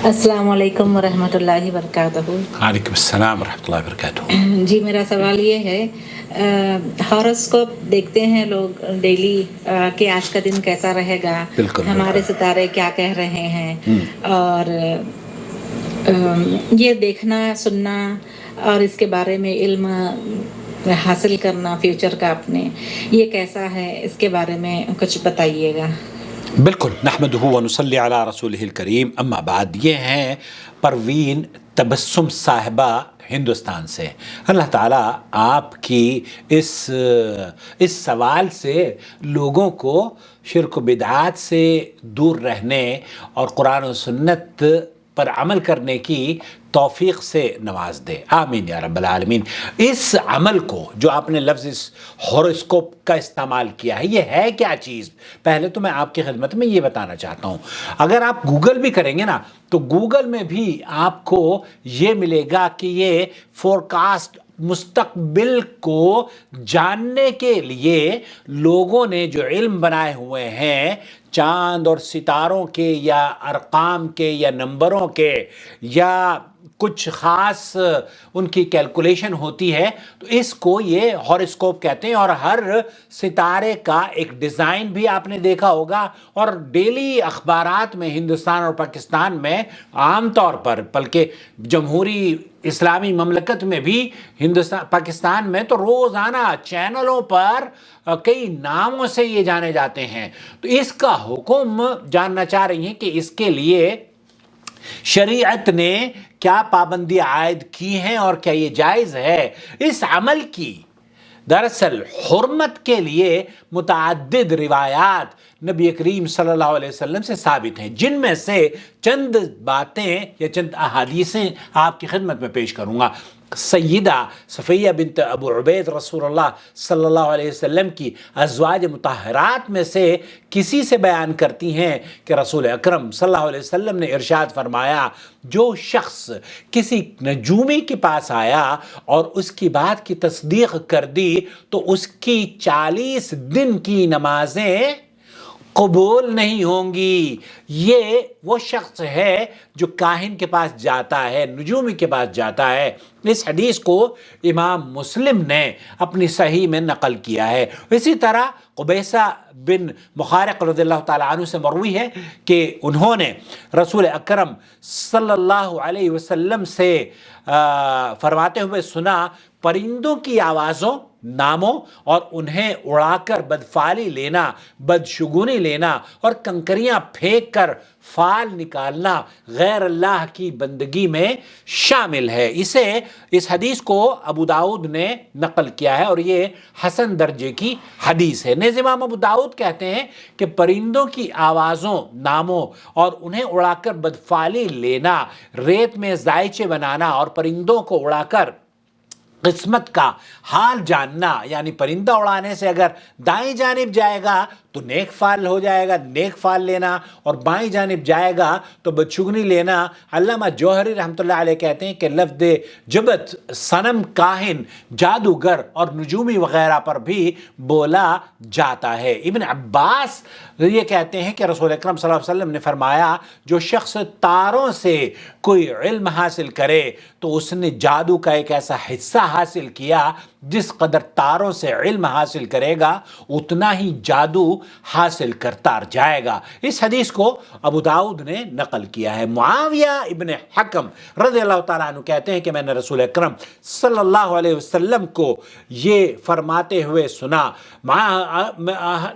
السلام علیکم ورحمۃ اللہ وبرکاتہ۔ وعلیکم السلام ورحمۃ اللہ وبرکاتہ۔ جی میرا سوال یہ ہے، ہاروسکوپ دیکھتے ہیں لوگ ڈیلی کہ آج کا دن کیسا رہے گا، بالکل ہمارے ستارے کیا کہہ رہے ہیں، اور یہ دیکھنا سننا اور اس کے بارے میں علم حاصل کرنا فیوچر کا اپنے، یہ کیسا ہے، اس کے بارے میں کچھ بتائیے گا۔ بالکل، نحمدہ ونصلی علی رسولہ الکریم، اما بعد۔ یہ ہیں پروین تبسم صاحبہ ہندوستان سے۔ اللہ تعالیٰ آپ کی اس سوال سے لوگوں کو شرک و بدعات سے دور رہنے اور قرآن و سنت پر عمل کرنے کی توفیق سے نواز دے، آمین یا رب العالمین۔ اس عمل کو جو آپ نے لفظ اس ہوروسکوپ کا استعمال کیا ہے، یہ ہے کیا چیز؟ پہلے تو میں آپ کی خدمت میں یہ بتانا چاہتا ہوں، اگر آپ گوگل بھی کریں گے نا تو گوگل میں بھی آپ کو یہ ملے گا کہ یہ فورکاسٹ، مستقبل کو جاننے کے لیے لوگوں نے جو علم بنائے ہوئے ہیں چاند اور ستاروں کے یا ارقام کے یا نمبروں کے یا کچھ خاص ان کی کیلکولیشن ہوتی ہے، تو اس کو یہ ہوروسکوپ کہتے ہیں۔ اور ہر ستارے کا ایک ڈیزائن بھی آپ نے دیکھا ہوگا، اور ڈیلی اخبارات میں ہندوستان اور پاکستان میں عام طور پر، بلکہ جمہوری اسلامی مملکت میں بھی پاکستان میں تو روزانہ چینلوں پر کئی ناموں سے یہ جانے جاتے ہیں۔ تو اس کا حکم جاننا چاہ رہی ہیں کہ اس کے لیے شریعت نے کیا پابندی عائد کی ہیں اور کیا یہ جائز ہے اس عمل کی؟ دراصل حرمت کے لیے متعدد روایات نبی کریم صلی اللہ علیہ وسلم سے ثابت ہیں، جن میں سے چند باتیں یا چند احادیثیں آپ کی خدمت میں پیش کروں گا۔ سیدہ صفیہ بنت ابو عبید رسول اللہ صلی اللہ علیہ وسلم کی ازواج مطہرات میں سے کسی سے بیان کرتی ہیں کہ رسول اکرم صلی اللہ علیہ وسلم نے ارشاد فرمایا، جو شخص کسی نجومی کے پاس آیا اور اس کی بات کی تصدیق کر دی تو اس کی 40 دن کی نمازیں قبول نہیں ہوں گی۔ یہ وہ شخص ہے جو کاہن کے پاس جاتا ہے، نجومی کے پاس جاتا ہے۔ اس حدیث کو امام مسلم نے اپنی صحیح میں نقل کیا ہے۔ اسی طرح قبیصہ بن مخارق رضی اللہ تعالیٰ عنہ سے مروی ہے کہ انہوں نے رسول اکرم صلی اللہ علیہ وسلم سے فرماتے ہوئے سنا، پرندوں کی آوازوں، ناموں اور انہیں اڑا کر بدفعلی لینا، بدشگونی لینا اور کنکریاں پھینک کر فال نکالنا غیر اللہ کی بندگی میں شامل ہے۔ اس حدیث کو ابو داؤد نے نقل کیا ہے اور یہ حسن درجے کی حدیث ہے۔ نیز امام ابو داؤد کہتے ہیں کہ پرندوں کی آوازوں، ناموں اور انہیں اڑا کر بدفعلی لینا، ریت میں ذائچے بنانا اور پرندوں کو اڑا کر قسمت کا حال جاننا، یعنی پرندہ اڑانے سے اگر دائیں جانب جائے گا تو نیک فال ہو جائے گا، نیک فال لینا، اور بائیں جانب جائے گا تو بدشگنی لینا۔ علامہ جوہری رحمۃ اللہ علیہ کہتے ہیں کہ لفظ جبت صنم، کاہن، جادوگر اور نجومی وغیرہ پر بھی بولا جاتا ہے۔ ابن عباس یہ کہتے ہیں کہ رسول اکرم صلی اللہ علیہ وسلم نے فرمایا، جو شخص تاروں سے کوئی علم حاصل کرے تو اس نے جادو کا ایک ایسا حصہ حاصل کیا، جس قدر تاروں سے علم حاصل کرے گا اتنا ہی جادو حاصل کرتا جائے گا۔ اس حدیث کو ابو داؤد نے نقل کیا ہے۔ معاویہ ابن حکم رضی اللہ تعالیٰ عنہ کہتے ہیں کہ میں نے رسول اکرم صلی اللہ علیہ وسلم کو یہ فرماتے ہوئے سنا،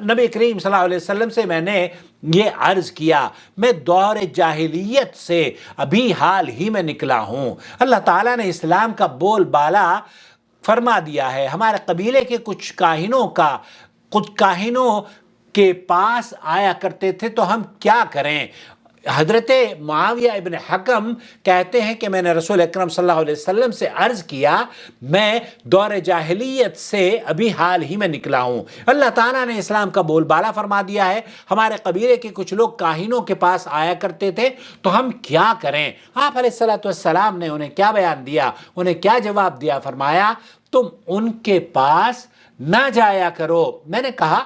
نبی کریم صلی اللہ علیہ وسلم سے میں نے یہ عرض کیا، میں دور جاہلیت سے ابھی حال ہی میں نکلا ہوں۔ اللہ تعالیٰ نے اسلام کا بول بالا فرما دیا ہے۔ ہمارے قبیلے کے کچھ کاہنوں کے پاس آیا کرتے تھے، تو ہم کیا کریں؟ حضرت معاویہ ابن حکم کہتے ہیں کہ میں نے رسول اکرم صلی اللہ علیہ وسلم سے عرض کیا، میں دور جاہلیت سے ابھی حال ہی میں نکلا ہوں، اللہ تعالیٰ نے اسلام کا بول بالا فرما دیا ہے، ہمارے قبیلے کے کچھ لوگ کاہنوں کے پاس آیا کرتے تھے، تو ہم کیا کریں؟ آپ علیہ السلام نے انہیں کیا بیان دیا، انہیں کیا جواب دیا؟ فرمایا، تم ان کے پاس نہ جایا کرو۔ میں نے کہا،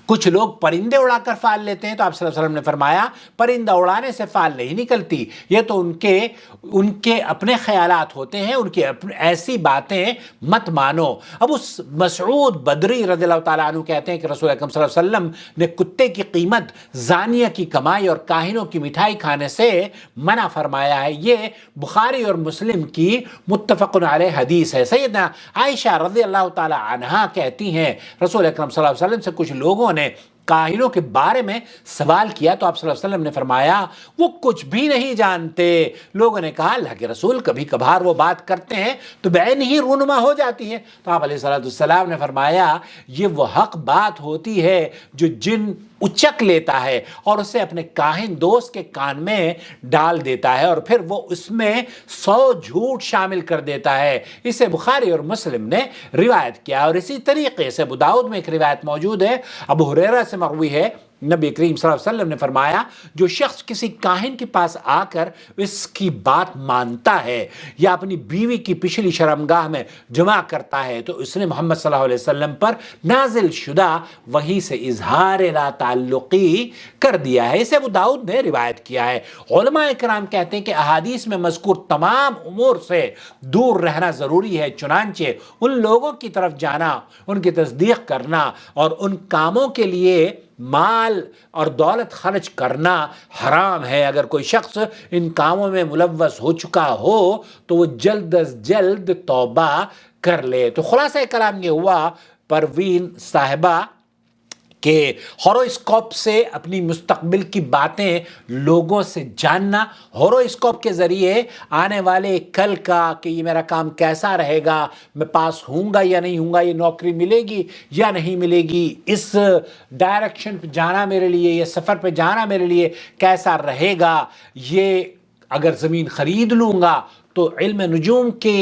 کچھ لوگ پرندے اڑا کر فال لیتے ہیں، تو آپ صلی اللہ علیہ وسلم نے فرمایا پرندہ اڑانے سے فال نہیں نکلتی، یہ تو ان کے اپنے خیالات ہوتے ہیں، ان کی ایسی باتیں مت مانو۔ اب اس مسعود بدری رضی اللہ تعالیٰ عنہ کہتے ہیں کہ رسول اکرم صلی اللہ علیہ وسلم نے کتے کی قیمت، زانیہ کی کمائی اور کاہنوں کی مٹھائی کھانے سے منع فرمایا ہے۔ یہ بخاری اور مسلم کی متفق علیہ حدیث ہے۔ سیدنا عائشہ رضی اللہ تعالیٰ عنہا کہتی ہیں رسول اکرم صلی اللہ علیہ وسلم سے کچھ لوگوں نے کاہنوں کے بارے میں سوال کیا تو آپ صلی اللہ علیہ وسلم نے فرمایا وہ کچھ بھی نہیں جانتے۔ لوگوں نے کہا اللہ کے رسول کبھی کبھار وہ بات کرتے ہیں تو بعین ہی رونما ہو جاتی ہے، تو آپ علیہ السلام نے فرمایا یہ وہ حق بات ہوتی ہے جو جن اچک لیتا ہے اور اسے اپنے کاہن دوست کے کان میں ڈال دیتا ہے اور پھر وہ اس میں 100 جھوٹ شامل کر دیتا ہے۔ اسے بخاری اور مسلم نے روایت کیا، اور اسی طریقے سے ابو داؤد میں ایک روایت موجود ہے، ابو ہریرہ سے مروی ہے، نبی کریم صلی اللہ علیہ وسلم نے فرمایا جو شخص کسی کاہن کے پاس آ کر اس کی بات مانتا ہے یا اپنی بیوی کی پچھلی شرمگاہ میں جمع کرتا ہے تو اس نے محمد صلی اللہ علیہ وسلم پر نازل شدہ وحی سے اظہار لا تعلقی کر دیا ہے۔ اسے ابو داؤد نے روایت کیا ہے۔ علماء کرام کہتے ہیں کہ احادیث میں مذکور تمام امور سے دور رہنا ضروری ہے، چنانچہ ان لوگوں کی طرف جانا، ان کی تصدیق کرنا اور ان کاموں کے لیے مال اور دولت خرچ کرنا حرام ہے۔ اگر کوئی شخص ان کاموں میں ملوث ہو چکا ہو تو وہ جلد از جلد توبہ کر لے۔ تو خلاصہ کلام یہ ہوا پروین صاحبہ کہ ہورواسکوپ سے اپنی مستقبل کی باتیں لوگوں سے جاننا، ہورواسکوپ کے ذریعے آنے والے کل کا کہ یہ میرا کام کیسا رہے گا، میں پاس ہوں گا یا نہیں ہوں گا، یہ نوکری ملے گی یا نہیں ملے گی، اس ڈائریکشن پہ جانا میرے لیے، یہ سفر پہ جانا میرے لیے کیسا رہے گا، یہ اگر زمین خرید لوں گا تو علم نجوم کے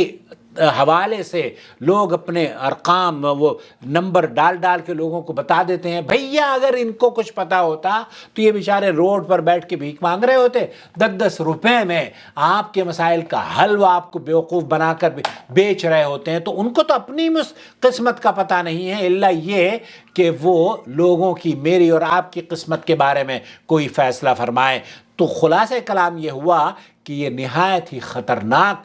حوالے سے لوگ اپنے ارقام وہ نمبر ڈال کے لوگوں کو بتا دیتے ہیں۔ بھیا اگر ان کو کچھ پتا ہوتا تو یہ بیچارے روڈ پر بیٹھ کے بھیک مانگ رہے ہوتے، 10 روپے میں آپ کے مسائل کا حل وہ آپ کو بیوقوف بنا کر بیچ رہے ہوتے ہیں۔ تو ان کو تو اپنی قسمت کا پتہ نہیں ہے الا یہ کہ وہ لوگوں کی، میری اور آپ کی قسمت کے بارے میں کوئی فیصلہ فرمائے۔ تو خلاصہ کلام یہ ہوا کہ یہ نہایت ہی خطرناک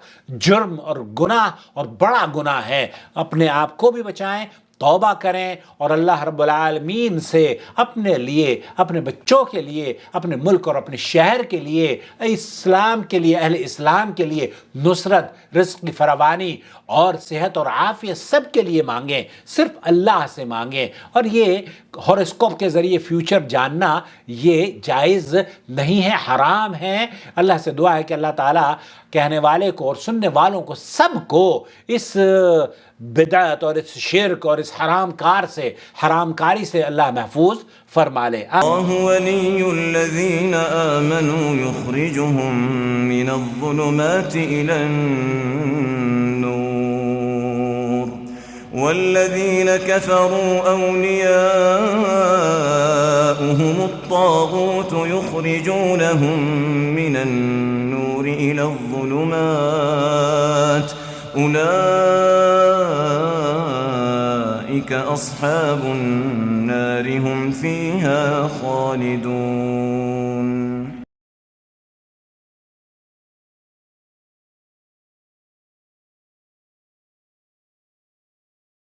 جرم اور گناہ اور بڑا گناہ ہے۔ اپنے آپ کو بھی بچائیں، توبہ کریں اور اللہ رب العالمین سے اپنے لیے، اپنے بچوں کے لیے، اپنے ملک اور اپنے شہر کے لیے، اسلام کے لیے، اہل اسلام کے لیے نصرت، رزق کی فراوانی اور صحت اور عافیت سب کے لیے مانگیں، صرف اللہ سے مانگیں۔ اور یہ ہورواسکوپ کے ذریعے فیوچر جاننا یہ جائز نہیں ہے، حرام ہے۔ اللہ سے دعا ہے کہ اللہ تعالیٰ کہنے والے کو اور سننے والوں کو سب کو اس بدعت اور اس شرک اور اس حرام کاری سے اللہ محفوظ فرما لے۔ اللہ ولی الذین آمنوا یخرجهم من الظلمات الى النور والذین کفروا اولیاؤهم الطاغوت یخرجونهم من النور الى الظلمات أولئك أصحاب النار هم فيها خالدون۔